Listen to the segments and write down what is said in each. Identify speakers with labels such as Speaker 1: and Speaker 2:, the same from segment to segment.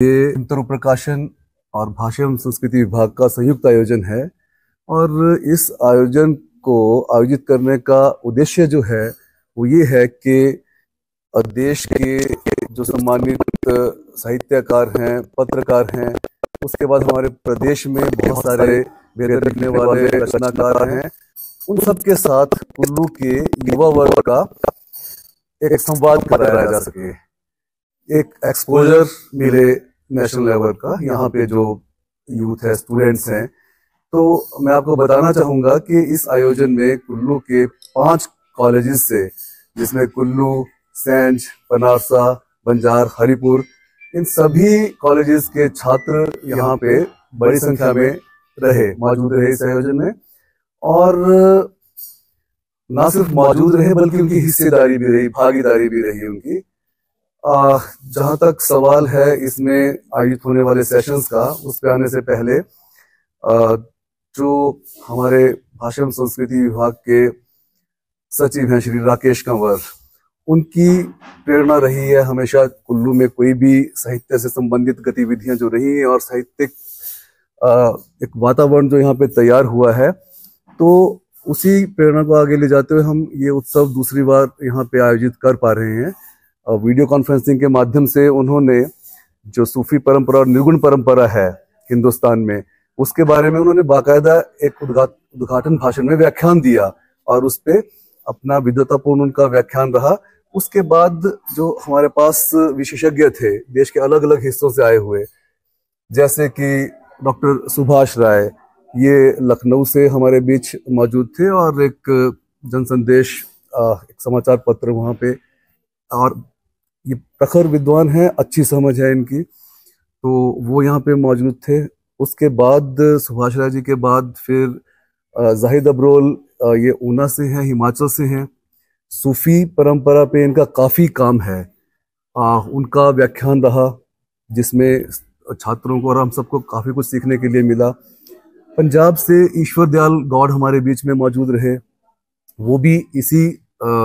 Speaker 1: ये अंतर प्रकाशन और भाषा एवं संस्कृति विभाग का संयुक्त आयोजन है। और इस आयोजन को आयोजित करने का उद्देश्य जो है वो ये है कि देश के जो सम्मानित साहित्यकार हैं, पत्रकार हैं, उसके बाद हमारे प्रदेश में बहुत सारे बेहतर लिखने वाले रचनाकार हैं, उन सब के साथ कुल्लू के युवा वर्ग का एक संवाद कराया जा सके, एक एक्सपोजर मिले नेशनल लेवल का। यहाँ पे जो यूथ है, स्टूडेंट्स हैं, तो मैं आपको बताना चाहूंगा कि इस आयोजन में कुल्लू के 5 कॉलेजेस से, जिसमें कुल्लू, सेंज, बनारसा, बंजार, हरिपुर, इन सभी कॉलेजेस के छात्र यहाँ पे बड़ी संख्या में मौजूद रहे इस आयोजन में। और ना सिर्फ मौजूद रहे बल्कि उनकी हिस्सेदारी भी रही, भागीदारी भी रही उनकी। जहां तक सवाल है इसमें आयोजित होने वाले सेशंस का, उस पे आने से पहले जो हमारे भाषा एवं संस्कृति विभाग के सचिव हैं श्री राकेश कंवर, उनकी प्रेरणा रही है हमेशा कुल्लू में कोई भी साहित्य से संबंधित गतिविधियां जो रही हैं और साहित्यिक एक वातावरण जो यहाँ पे तैयार हुआ है, तो उसी प्रेरणा को आगे ले जाते हुए हम ये उत्सव दूसरी बार यहाँ पे आयोजित कर पा रहे हैं। वीडियो कॉन्फ्रेंसिंग के माध्यम से उन्होंने जो सूफी परंपरा और निर्गुण परंपरा है हिंदुस्तान में, उसके बारे में उन्होंने बाकायदा एक उद्घाटन भाषण में व्याख्यान दिया और उस पे अपना विद्वतापूर्ण उनका व्याख्यान रहा। उसके बाद जो हमारे पास विशेषज्ञ थे देश के अलग अलग हिस्सों से आए हुए, जैसे कि डॉक्टर सुभाष राय, ये लखनऊ से हमारे बीच मौजूद थे और एक जनसंदेश एक समाचार पत्र वहाँ पे, और ये प्रखर विद्वान हैं, अच्छी समझ है इनकी, तो वो यहाँ पे मौजूद थे। उसके बाद सुभाष राय जी के बाद फिर जाहिद अब्रोल, ये ऊना से हैं, हिमाचल से हैं, सूफी परंपरा पे इनका काफ़ी काम है। उनका व्याख्यान रहा जिसमें छात्रों को और हम सबको काफ़ी कुछ सीखने के लिए मिला। पंजाब से ईश्वर दयाल गौड़ हमारे बीच में मौजूद रहे, वो भी इसी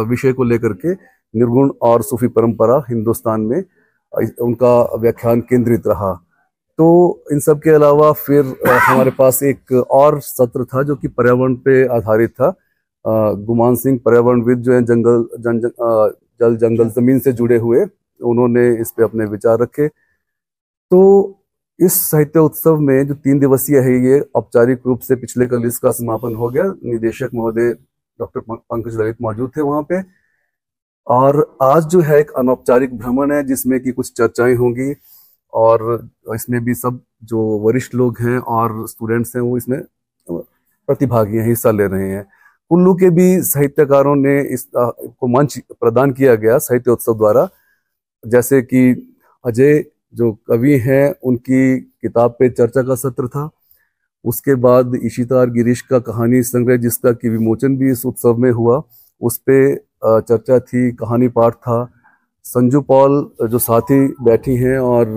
Speaker 1: विषय को लेकर के, निर्गुण और सूफी परंपरा हिंदुस्तान में, उनका व्याख्यान केंद्रित रहा। तो इन सब के अलावा फिर हमारे पास एक और सत्र था जो कि पर्यावरण पे आधारित था। गुमान सिंह पर्यावरणविद जो है, जल जंगल जमीन से जुड़े हुए, उन्होंने इस पे अपने विचार रखे। तो इस साहित्य उत्सव में जो 3 दिवसीय है, ये औपचारिक रूप से पिछले कल इसका समापन हो गया। निदेशक महोदय डॉक्टर पंकज ललित मौजूद थे वहां पे, और आज जो है एक अनौपचारिक भ्रमण है जिसमें कि कुछ चर्चाएं होंगी, और इसमें भी सब जो वरिष्ठ लोग हैं और स्टूडेंट्स हैं वो इसमें प्रतिभागी हैं, हिस्सा ले रहे हैं। कुल्लू के भी साहित्यकारों ने इस को मंच प्रदान किया गया साहित्य उत्सव द्वारा, जैसे कि अजय जो कवि हैं, उनकी किताब पे चर्चा का सत्र था। उसके बाद इशिता और गिरीश का कहानी संग्रह, जिसका कि विमोचन भी इस उत्सव में हुआ, उस पे चर्चा थी, कहानी पाठ था। संजू पॉल जो साथी बैठी हैं और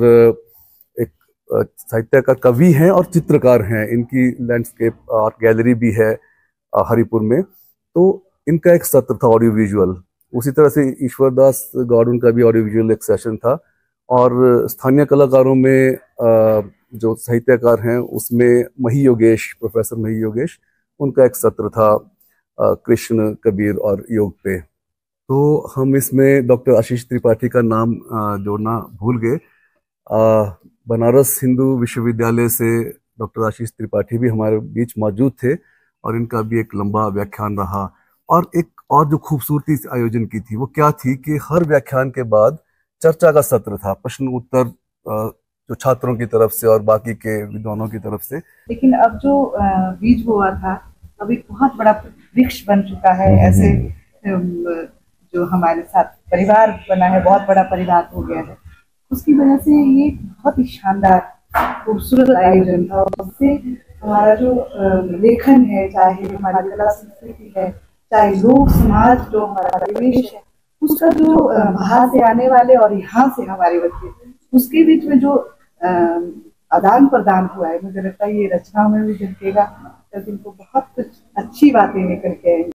Speaker 1: एक साहित्यकार, कवि हैं और चित्रकार हैं, इनकी लैंडस्केप आर्ट गैलरी भी है हरिपुर में, तो इनका एक सत्र था ऑडियो विजुअल। उसी तरह से ईश्वर दास गौड़, उनका भी ऑडियो विजुअल एक सेशन था। और स्थानीय कलाकारों में जो साहित्यकार हैं उसमें मही योगेश, प्रोफेसर मही योगेश, उनका एक सत्र था कृष्ण, कबीर और योग पे। तो हम इसमें डॉक्टर आशीष त्रिपाठी का नाम जोड़ना भूल गए। बनारस हिंदू विश्वविद्यालय से डॉक्टर आशीष त्रिपाठी भी हमारे बीच मौजूद थे और इनका भी एक लंबा व्याख्यान रहा। और एक और जो खूबसूरती इस आयोजन की थी वो क्या थी कि हर व्याख्यान के बाद चर्चा का सत्र था, प्रश्न उत्तर जो छात्रों की तरफ से और बाकी के विद्वानों की तरफ से।
Speaker 2: लेकिन अब जो बीज बोआ था अब एक बहुत बड़ा वृक्ष बन चुका है। ऐसे जो हमारे साथ परिवार बना है, बहुत बड़ा परिवार हो गया है, उसकी वजह से ये बहुत ही शानदार खूबसूरत आयोजन था। उससे हमारा जो लेखन है, चाहे हमारी कला संस्कृति है, चाहे लोक समाज जो हमारा परिवेश है, उसका जो बाहर से आने वाले और यहाँ से हमारे बच्चे, उसके बीच में जो आदान प्रदान हुआ है, मुझे लगता है ये रचनाओं में भी झलकेगा, तो इनको बहुत कुछ अच्छी बातें निकल के आएंगी।